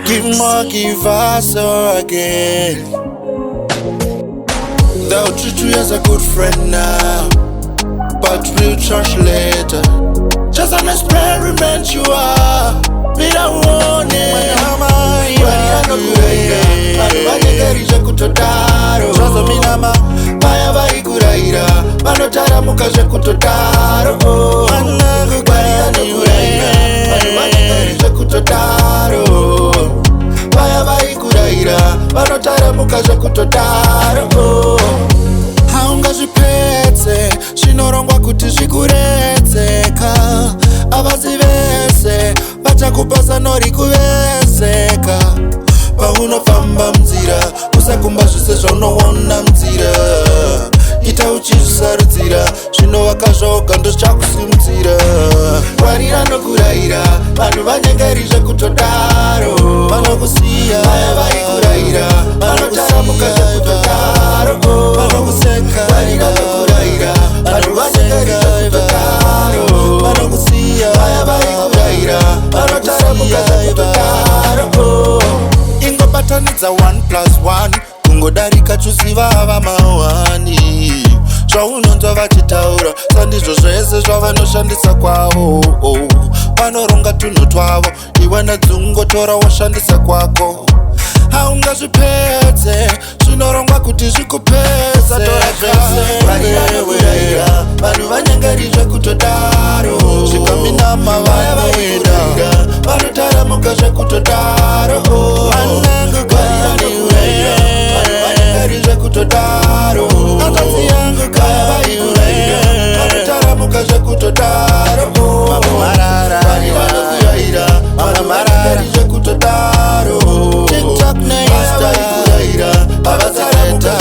Givemore Givaso again. They'll treat you as a good friend now, but real trash later. Just an experiment you are. Bila uone Ngwarira anokuraira vanyengerije kutodaro zvazo minama vaya vaikuraira vanotaramuka zvekutodaro Ngwarira anokuraira vanyengerije kutodaro vaya vaikuraira vanotaramuka zvekutodaro haungazvipedze zvinorongwa kuti zvikuredzeka avazi vese vachakupasa nori kuvezeka paunofamba munzira usakumba zvese zvaunoona munzira ita uchizvisarudzira zvinovaka zvoga ndozvichakusimudzira Ngwarira anokuraira vanhu vanyengerije kutodaro vanokusiya vaya vaikuraira vanotaramuka zvekutodaro vanokuseka Ngwarira anokuraira vanhu vanyengerije kutodaro vanokusiya vaya vaikuraira vanotaramuka zvekutodaro ingobatanidza 1+1 kungodarika chuziva ava mawani zvaunonzwa vachitaura sandizvo zvese zvavanoshandisa kwavo vanoronga tunhu twavo iwe nedzungotora washandisa kwako haungazvipedze zvinorongwa kuti zvikupedze Ngwarira anokuraira vanhu vanyengerije kutodaro zvikaminama vanoenda vanotaramuka zvekutodaro Ngwarira anokuraira vanhu vanyengerije kutodaro akazi yangu kaya vaikuraira vanotaramuka zvekutodaro Ngwarira anokuraira vanhu vanyengerije kutodaro TikTok na Instagram avazareta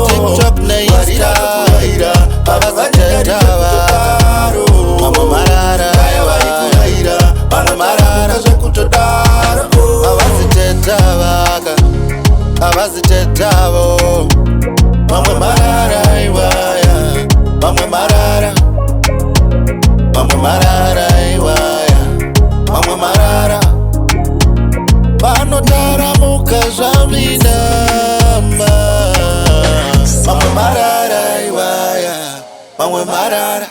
TikTok na Instagram avazareta Mama marara kaya vaikuraira vanhu marara zvekutodaro avaziteta vaka avazitetawo mamwe marara iwaya mamwe marara iwaya mamwe marara vanotaramuka zvaminama mamwe marara iwaya mamwe marara